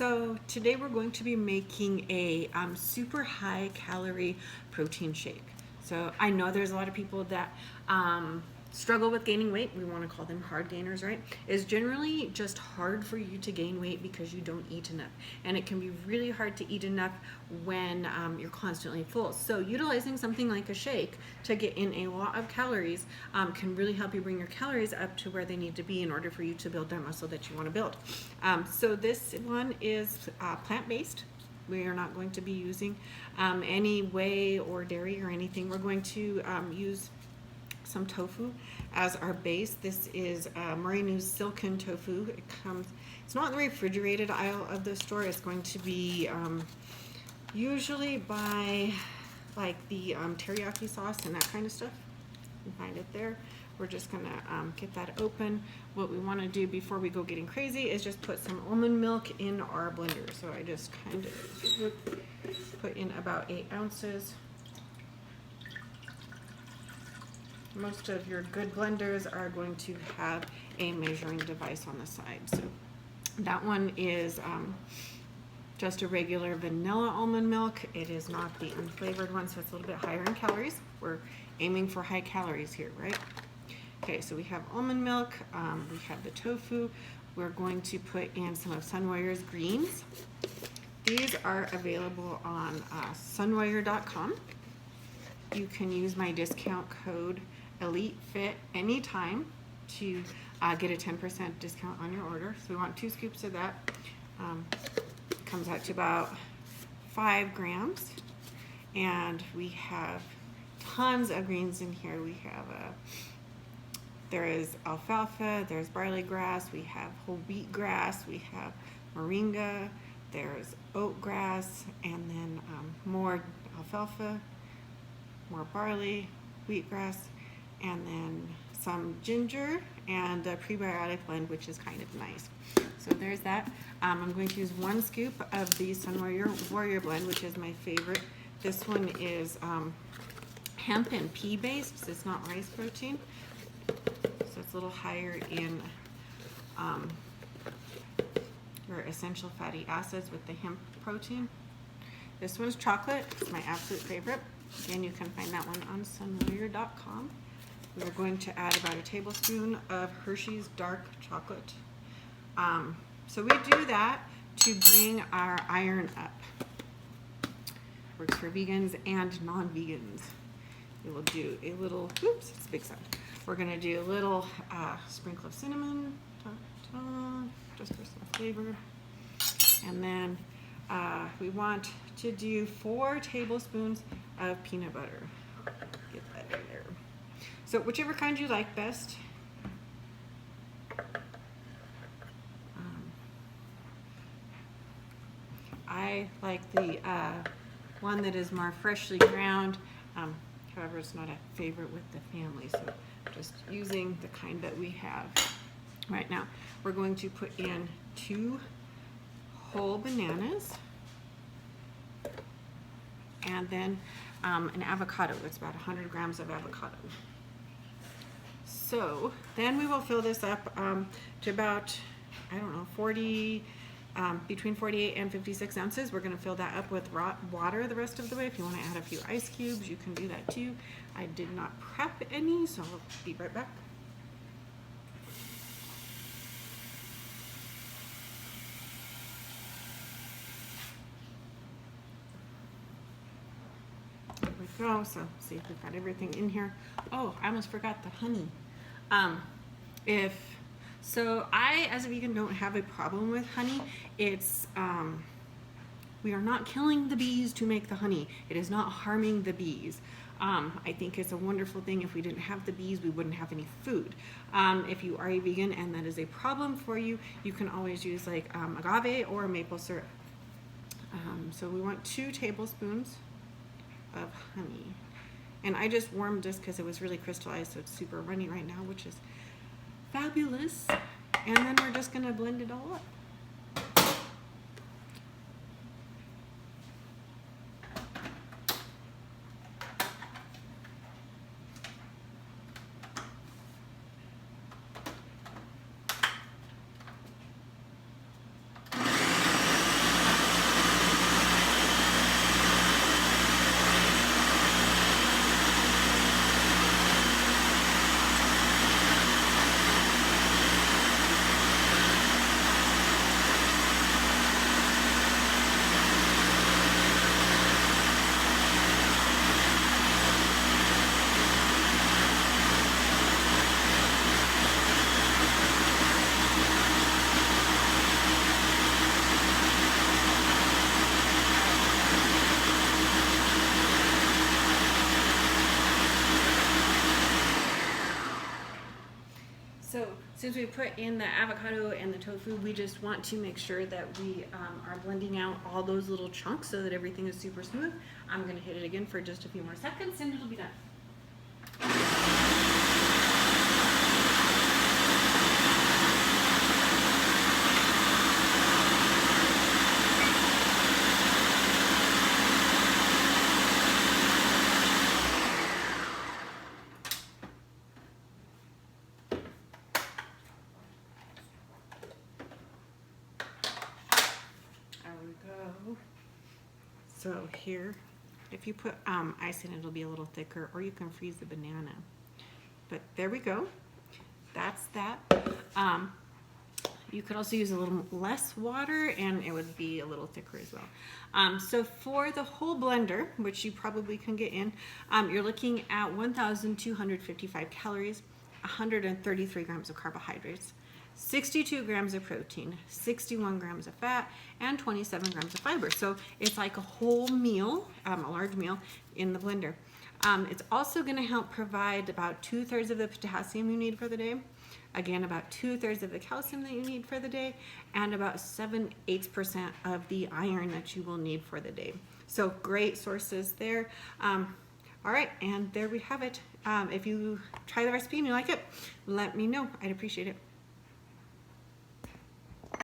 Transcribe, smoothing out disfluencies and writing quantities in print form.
So today we're going to be making a super high calorie protein shake. So I know there's a lot of people that struggle with gaining weight. We want to call them hard gainers, right? It's generally just hard for you to gain weight because you don't eat enough. And it can be really hard to eat enough when you're constantly full. So utilizing something like a shake to get in a lot of calories can really help you bring your calories up to where they need to be in order for you to build that muscle that you want to build. So this one is plant-based. We are not going to be using any whey or dairy or anything. We're going to use some tofu as our base. This is Marinu's silken tofu. It's not in the refrigerated aisle of the store. It's going to be usually by like the teriyaki sauce and that kind of stuff. You can find it there. We're just gonna get that open. What we want to do before we go getting crazy is just put some almond milk in our blender. So I just kind of put in about 8 ounces. Most of your good blenders are going to have a measuring device on the side. So that one is just a regular vanilla almond milk. It is not the unflavored one, so it's a little bit higher in calories. We're aiming for high calories here, right? Okay, so we have almond milk, we have the tofu. We're going to put in some of Sunwarrior's greens. These are available on Sunwarrior.com. You can use my discount code ELITEFIT anytime to get a 10% discount on your order. So we want 2 scoops of that. It comes out to about 5 grams. And we have tons of greens in here. We have there is alfalfa, there's barley grass, we have whole wheat grass, we have moringa, there's oat grass, and then more alfalfa, more barley, wheatgrass, and then some ginger and a prebiotic blend, which is kind of nice. So there's that. I'm going to use 1 scoop of the Sunwarrior blend, which is my favorite. This one is hemp and pea based, so it's not rice protein. So it's a little higher in your essential fatty acids with the hemp protein. This one's chocolate. It's my absolute favorite. Again, you can find that one on Sunwarrior.com. We're going to add about a tablespoon of Hershey's dark chocolate. So we do that to bring our iron up. Works for vegans and non-vegans. We will do a little, oops, it's a big sound. We're gonna do a little sprinkle of cinnamon, just for some flavor. And then we want to do 4 tablespoons of peanut butter. Get that in there. So whichever kind you like best. I like the one that is more freshly ground. However, it's not a favorite with the family, so just using the kind that we have right now. We're going to put in 2 whole bananas, and then an avocado. It's about 100 grams of avocado. So then we will fill this up to about, I don't know, 40, between 48 and 56 ounces. We're going to fill that up with raw water the rest of the way. If you want to add a few ice cubes, you can do that too. I did not prep any, so I'll be right back. There we go. So see if we've got everything in here. Oh, I almost forgot the honey. So I, as a vegan, don't have a problem with honey. It's, we are not killing the bees to make the honey. It is not harming the bees. I think it's a wonderful thing. If we didn't have the bees, we wouldn't have any food. If you are a vegan and that is a problem for you, you can always use like agave or maple syrup. So we want 2 tablespoons of honey. And I just warmed this because it was really crystallized, so it's super runny right now, which is fabulous. And then we're just going to blend it all up. since we put in the avocado and the tofu, we just want to make sure that we are blending out all those little chunks so that everything is super smooth. I'm gonna hit it again for just a few more seconds and it'll be done. So here, if you put ice in, it'll be a little thicker, or you can freeze the banana. But there we go. That's that. You could also use a little less water, and it would be a little thicker as well. So for the whole blender, which you probably can get in, you're looking at 1,255 calories, 133 grams of carbohydrates, 62 grams of protein, 61 grams of fat, and 27 grams of fiber. So it's like a whole meal, a large meal in the blender. It's also going to help provide about 2/3 of the potassium you need for the day. Again, about 2/3 of the calcium that you need for the day, and about 7/8% of the iron that you will need for the day. So great sources there. All right, and there we have it. If you try the recipe and you like it, let me know. I'd appreciate it.